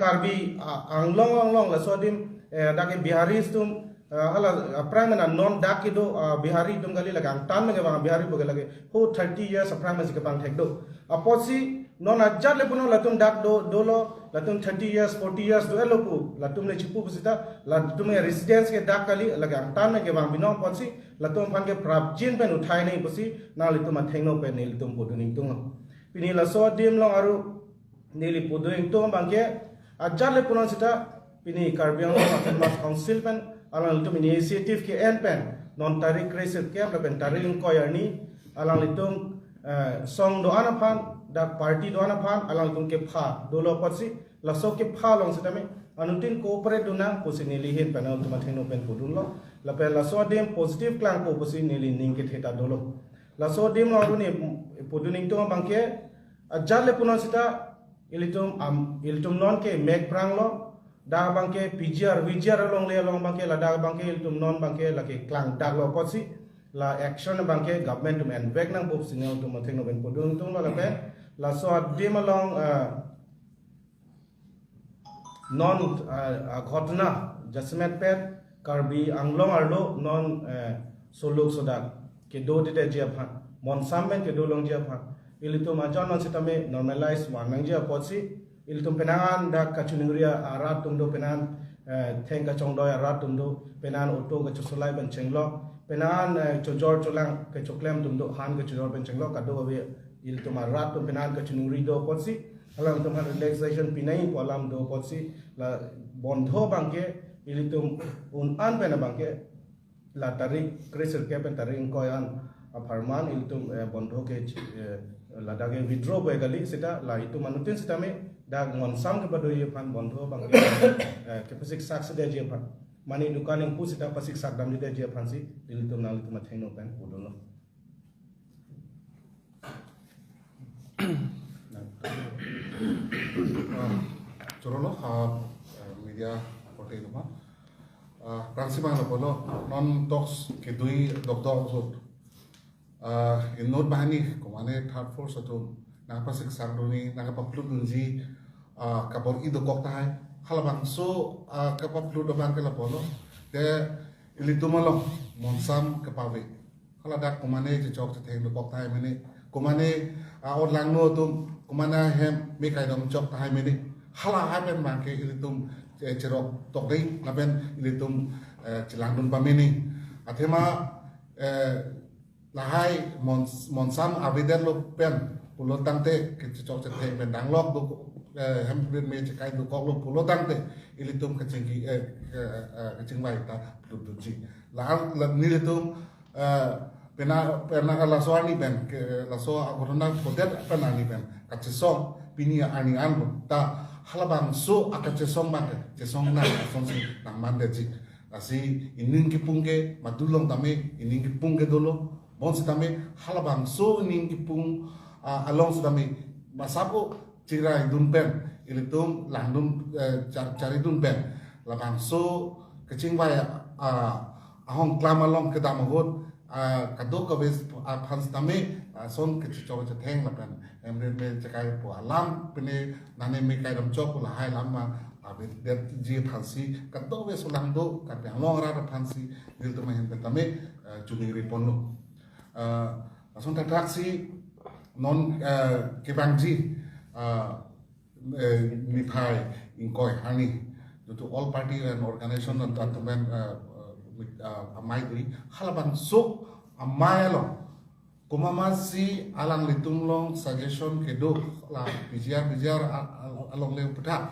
karbi anglong la sodim dake bihari stum ala pramana non dake do bihari dum gali lagang tan me bang bihari bo lage ho 30 years prama sik bang thek do aposi non ajat le puno latum dak do dolo latum 30 years 40 years do elopu latum le chipu busita latum residence ke dak kali lagang tan me bang bino posi latum pan ke prap jin pen uthai nei posi na litum athengno pen nei litum poduning tung pini la so dim long aru nili poduing tung bangke ajat le puno sita pini karbiang mas council pen alang litum initiative ke en pen non tarik kreset ke pen taring koyarni alang litum song do anapan dak party do anapan alang litum ke pha dolo potsi laso ke pha long sitame anutin cooperate duna posi nili hin pen ultima theno pen podun lo la pen laso dem positive klang ko posi nili ning ke theta dolo laso dem lo aru ni poduning to bangke ajal le punon sita ilitum non ke meg prang lo da bangke PGR VGR long le long bangke la da bangke ilitum non bangke la ke klang dak lo potsi la action bangke government tum en vek nang pop sinel tum thengno ben podung tum la pen la so dem along non घटना जसमेत पेट कार्बी Anglong Arlo non soluk sodak ke do dite jia phan monsamen ke do long jia phan ilitum ajon non sitame normalize wanang jia potsi ilitum penangan da kachuningria arat tum do penan theng ka chong do arat tum do penan auto ka chusulai ban chenglo penan chojor cholang ke choklem tum do han ka chojor ban chenglo ka do we ilitum arat tum penan ka chuningri do potsi alam tum relaxation pinai polam do potsi la bondho bangke ilitum un an pena bangke la tarik kreser ke pen taring koyan aparman ilitum bondho ke la dage withdraw boy gali sita la itu manutin sita me da ngonsam ke bado ye pan bondho bangke ke pasik sak sida je pan mani dukan yang pu sita pasik sak dam de je pan si ilitum na ilitum thengno pen podono Corono media kote itu mah, pransima lo polo non talks kedui doktor usut, in note bahani komane third floor satu, nak pasik sardoni, nak paplu dunji, kapor ido kok tahai, halabang so kapaplu doban ke lo polo, de ilitu malo monsam kepawe, haladak komane cecok ceteng do kok tahai mene, komane orang no tum kumana hem mekai dom chok tahai meni hala hapen mangke ilitum cerok tokri naben ilitum cilandun pamini athema lahai monsam abiden lo pen pulo tangte ke chok ceteng pen danglok do hem me cekai do kok lo pulo tangte ilitum kecingki kecingwai ta tutuji la nilitum pena laso ani ben ke laso agorna poder pena ani ben kacesong pini ani anbo ta halabang so akacesong mak cesong na sonsi nang mandeji asi inin ki pungke madulong tame inin ki pungke dolo bons tame halabang so inin ki pung along tame masapo cirai dun ben ilitum landum cari dun ben labang so kecing baya ahong klamalong kedamagot kadok kabes phans tame son ke chok theng la kan emre me chakai po alam pene nane me kai dam chok la hai lama abe det ji phansi kadok be solang do ka pe long ra phansi dil to mahen tame chuni ri ponno son ta taksi non ke bangji ni phai in koi hani to all party and organization of that men amaidri halaban so amayalo kumamasi alang litunglong suggestion kedo la bijar along le putha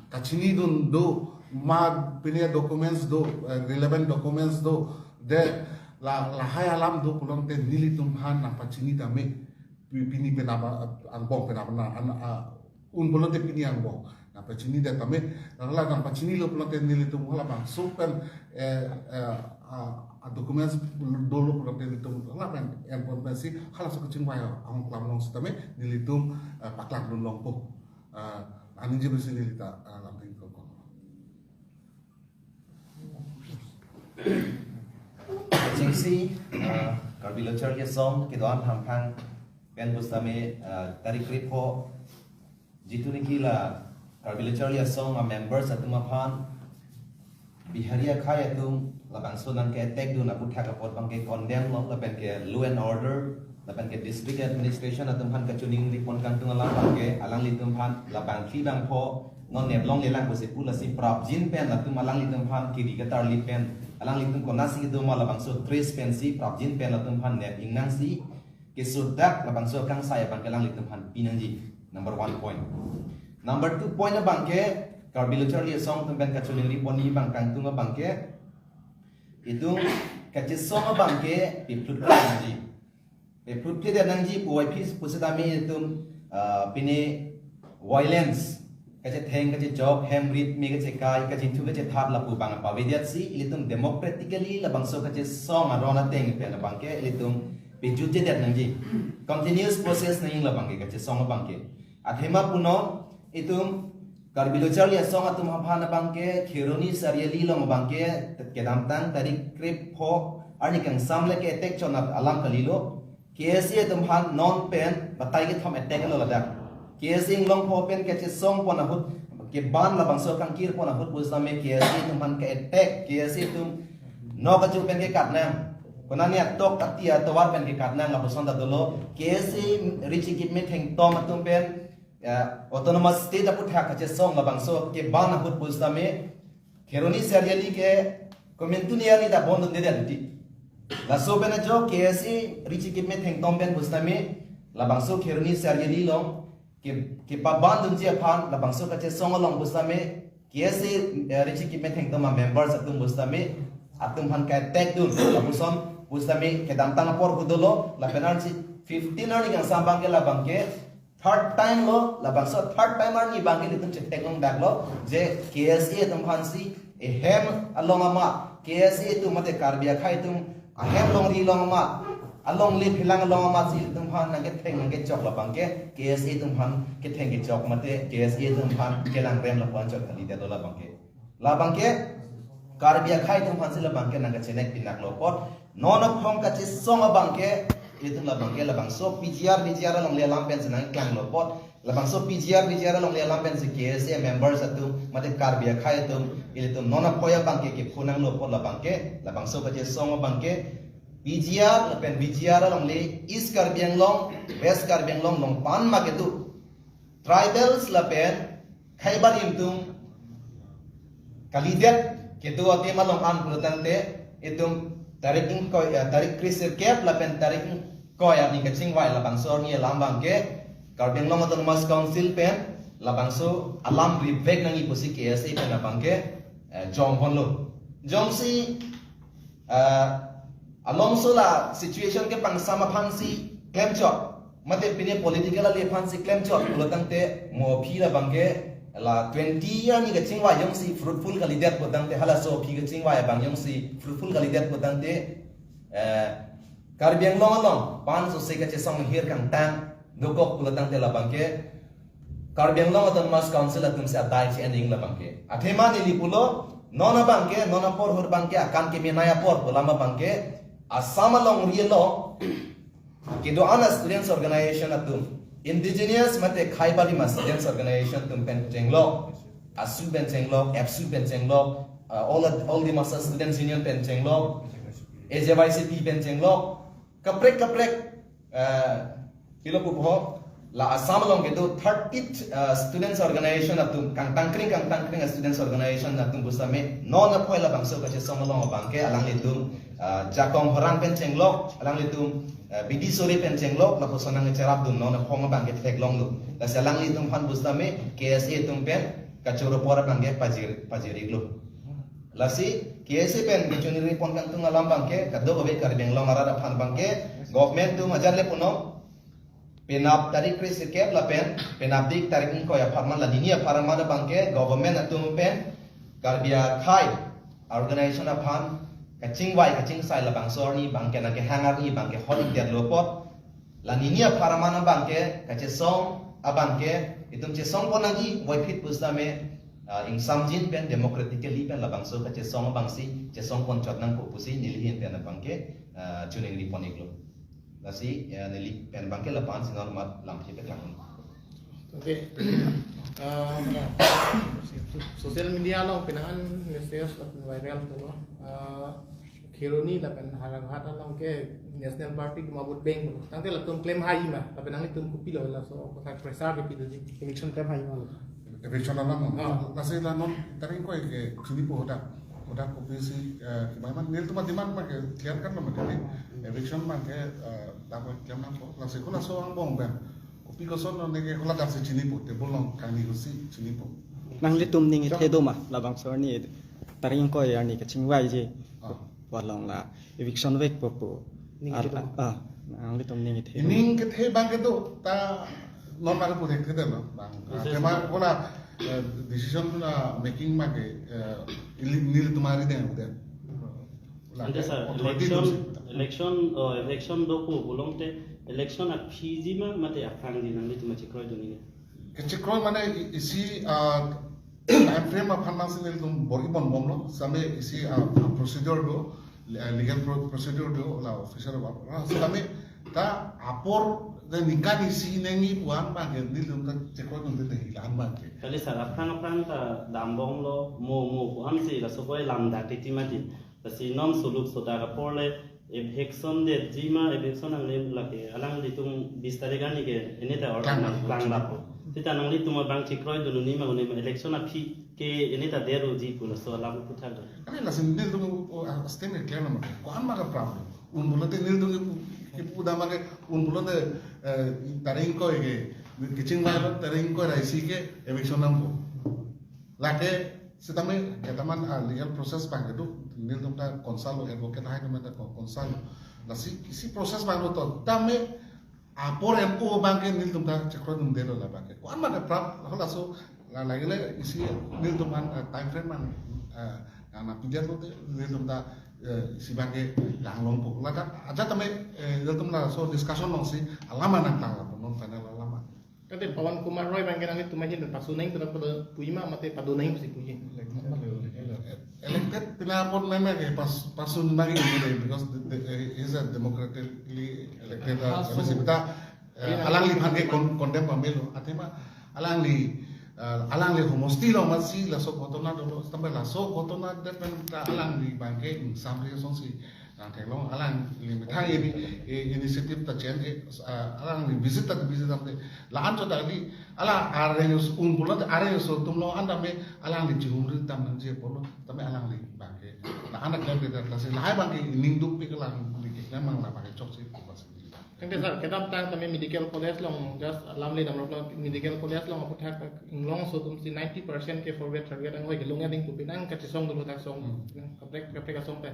kachini dun do ma pinia documents do relevant documents do de la hai alam do pulong te nilitum han na pachini tame pini penaba angbong penaba na un bolon te pini angbong na pachini de tame la na pachini lo pulong te nilitum hala bang supen documents dulu pulong te nilitum la ben informasi hala so kucing waya ang klam long tame nilitum paklang dun long po ani je besi nilita lamping ko chính sĩ karbi lecture ke song ke don ham phang pen bustame tarik report jitu ni kila Karbilacher ya song a members atum aphan biharia khai atum labang so nang ke attack du na putha ka pot bang ke condemn lo laban ke law and order laban ke district administration atum han ka chuning ripon kan tung alang bang ke alang litum phan labang thi bang pho non nep long le lang ko se pula si prap jin pen atum alang litum phan kiri ka tar li pen alang litum ko nasi du ma labang so trace pen si prap jin pen atum phan nep ing nang si ke sudak labang so kang sai bang ke alang litum phan pinang ji number 1 point. Number 2 point na bangke Karbilacher li song tumben ka chuling ripon ni bang kang tunga bangke itu ka song bangke piplut nangji piplut ke nangji puai pis pusidami itu pini violence ka theng ka job hemrit mi ka kai ka thu ka thap la pu bang pa vidyat si ilitum democratically la bangso ka song arona teng pe na bangke ilitum pijute dat nangji continuous process nang la bangke ka song bangke athema puno itu Karbilacher ya song atum hapana bangke khironi sariali long bangke kedamtang tari krip pho arni kang samle ke attack chonat alam kalilo KSC atum han non pen batai ke thom attack lo ladak KSC long pho pen ke song pona hut ke ban la bangso kang kir pona hut busame KSC atum han ke attack KSC atum no ka chu pen ke katnam konani atok atia tawar pen ke katnam la busonda dolo KSC richi kit me theng tom atum pen autonomous state aput ha kache song labang so ke ban aput pustame kheroni seriali ke komentunia ni da bond de dati la so bena jo KSC richi ke me theng tom ben pustame labang so kheroni seriali long ke pa ban dun je phan labang so kache song long pustame KSC richi ke me theng tom members atum pustame atum han ka tag dun labusom pustame ke damtang por budolo la penalty 15 ani gang sambang ke labang ke third time lo labang so third time ni bangi litum chetek long back lo je KSA tum phansi e hem along ama KSA tu mate karbia khai tum a hem long ri long ama along li philang long ama si tum phan na ke theng ke chok labang ke KSA tum phan ke theng ke chok mate KSA tum phan ke lang rem la phan chok khali de do labang ke karbia khai tum phansi labang ke na ke chenek pinak lo pot non of hong ka chi song abang ke itu labang ke labang so PGR long le lam pen senang klang lo pot labang so PGR long le lam pen se KSA members atu mate karbia khai tum ilitum nona poya bang ke phunang lo pot labang so ka je song bang ke PGR lapen BGR long le East Karbiang long West Karbiang long pan ma ke tu tribals lapen khaibar imtum kalidet ke tu ate ma long an pulutan te itum tarik krisir kep lapen tarik koy ni kaching wai labang so ni lambang ke Karbiang long autonomous council pen labang so alam revek nangi pusi KSA pen labang ke jong hon lo jong si along so la situation ke pang sama phansi claim chot mate pine political le phansi claim chot ulotang te mo phi labang ke la 20 year ni kaching wai jong si fruitful kalidat potang te hala so phi kaching wai bang jong si fruitful kalidat potang te Karbiang long pan so se kache song hier kang tang dokok ulatang te labang ke Karbiang long autonomous council atum se atai chi ending labang ke athema ni lipulo nona bang ke nona por hur bang ke akan ke menaya por ulama bang ke asama long rielo ke do ana students organization atum indigenous mate khaibali ma students organization tum pen chenglo asu pen chenglo apsu pen chenglo all the master students union pen chenglo AJYCP pen chenglo kaprek kilo pupo la asam long ke do 30 students organization atum kang tangkring students organization atum busame non na phoila bangso ka che som long bangke alang litum jakong horang pen chenglo alang litum bidi sori pen chenglo la posonang cherap dun non na khong bangke thek long lu la salang litum phan busame KSA tum pen kachoro pora bangke pajiri lu lasi KSA pen gichuni pon kan tung alam bangke kaddo gobe Karbiang long arada phan bangke government tu majar le puno penap tarik kris kep la pen penap dik tarik ko ya farman la dinia farman bangke government atum pen Karbia khai organization aphan kaching sai la bangsor ni bangke na ke hangar ni bangke holik der lopot la dinia farman bangke kache song abangke itum che song ponagi boy fit pusame ing samjin pen democratically pen la bangso kache song bangsi che song pon chot nang ko pusi nilihin pen bangke chuning ri poniklo lasi nili pen bangke la pan sinor mat lam chi pe lang okay Sosial media lo pinangan newsnya viral tuh Kironi lapan harang-harang lo ke National Party mabut bank lo. Tangte lah tuh claim high mah, tapi nanti tuh kupi lo lah so kata presar ke pido di election claim high mah. Eviction alam nasi lah non taring koi ke sini po udah kopi si gimana nil tuh mati mana ke kian kan nama jadi eviction mah ke dapat kian nama nasi kula so ang bong ben kopi koson non ke kula dah si sini po tebul long kami kusi sini po nang litum ning thedo ma labang sor ni taring ko ya ni ka chingwai je walong la eviction wek popo nang litum ning the ning ke the bang ke do ta non mana po the ke lo bang tema kula decision making ma ke nil tumari deh udah Ante sir, election do ko bolong te election at PG ma mate afang di nang litu ma chikro do ni kecikro mana isi time frame apa nasi nil tum bori bon bom lo sampai isi procedure do legal procedure do lah official apa sampai ta apor dan nikah isi nengi puan bang nil tum ta cekro tum te hilang bang kali sir afang ta dambong lo mo ko am si la sokoi lam da ti ma di ta si nom suluk so da porle election de jima election ang le la ke alang ditung 20 tarik ani ke ini ta order na plan la po kita nang li tuma bang chikroi do ni ma election a phi ke ini ta deru ji pula so la pu tha do kami lah nil tum statement clear nama ko an maka problem bulan te nil tum ke puda maka bulan te taring ko ke kicing mai taring ko rai si ke eviction nam ko lake setame kataman legal process bang itu nil tum ta konsalo advocate hai nama ta konsalo la si proses bang to tame apor MO bang ke nil tum ta cekro tum delo la bang ko an maka hola so la lagi le isi nil tum time frame man anak pijar lo te nil tum ta si bang ke lang long po la aja tame nil tum la so discussion long si alama nang tang la non final alama Kate Pawan Kumar Roy bang kenang itu macam tu pasuneng tu pada puima mate paduneng pasti puji. Elected tinapon meme ke pasun lagi gitu because he is a democratically elected kita alang li bhange condemn pamelo atema alang li homostilo masi la so kotona do tambe la so kotona depen alang li bhange samri sonsi nang kelong alang li mithai initiative ta chen alang li visit tambe la anto dali ala areus bulan areus tumlo anda me alang li jumri tam nang je polo tambe alang li bhange na anak le de ta se lai bhange ningdup pi kelang li memang la bhange chok se Kante sir, kita tang kami medical college long just alam le namro long medical college long apa tak long so tum si 90% ke forward target ang wai gelong ading tu pinang ka song dulu tak song kaprek ka song pe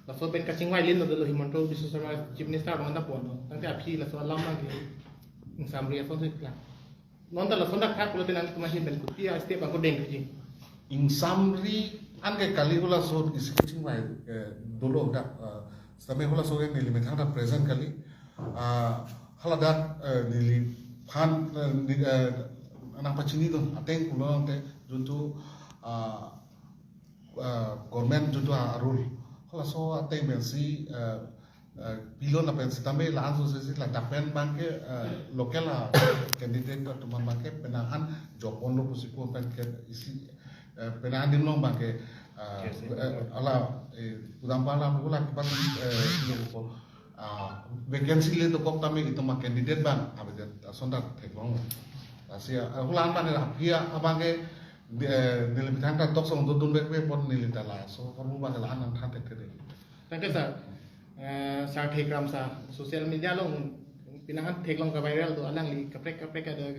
la so ben ka chingwai lin dulu himantro bisu sama chief minister bang ta pon tangte aphi la so alam ma ke samri so se kla non ta la so dak thak kulo tinan tu ma hin ben ku tia step ang ko deng ji in summary ange kali hula so isking mai dolo da sampai hula so ni limit hada present kali haladat nili phan anak pacini tu ateng pulang te juntu government juntu arul hala so ateng bensi pilon apa bensi tambe la anso sesi la dapen bangke lokal candidate tu teman bangke penahan jopon lo pusipo bangke isi penahan dimlong bangke ala udampala pula kipas lo vacancy le to kok tame itu ma candidate ban abe sonda teklong asia hulan ban la pia abange nilimitan ka tok song dudun be pon nilitala so formu ban la anan thate tede tangke sir sa thekram sa social media long pinahan theklong ka viral do alang li kaprek ada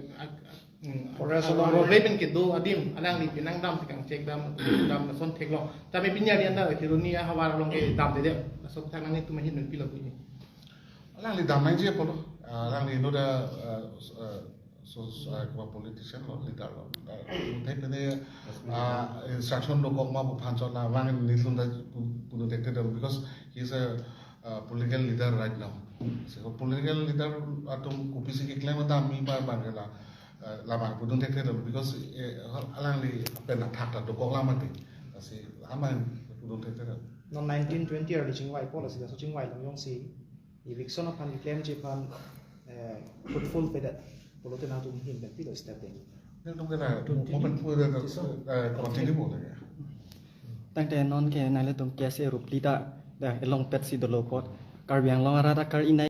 Reben ke do adim alang li pinang dam tikang cek dam na son theklong tapi pinya di anda kiruni hawar long ke dam de so tanang itu mahin ben pila punya alang li dam nang je polo alang li no da so kwa politician lo leader lo thai pene instruction lo kok ma bu phan chona wang ni lun da puno tekte because he is a political leader right now so political leader atum kupisi ke claim da mi ba bangela lama pudun tekte because alang li pena thata do kok lama te asi aman pudun tekte non 1920 early chingwai policy da so chingwai long yong si eviction of claim je pan full peda polo te na tum him ben pilo step ding nhưng trong cái này mình vừa được continue một rồi. ตั้งแต่นอนแกนั่นเลยตรงแกเสรุปลีดาแต่ลองเป็ดสิโดโลพอดการเบียงลองอาราดาการอินไน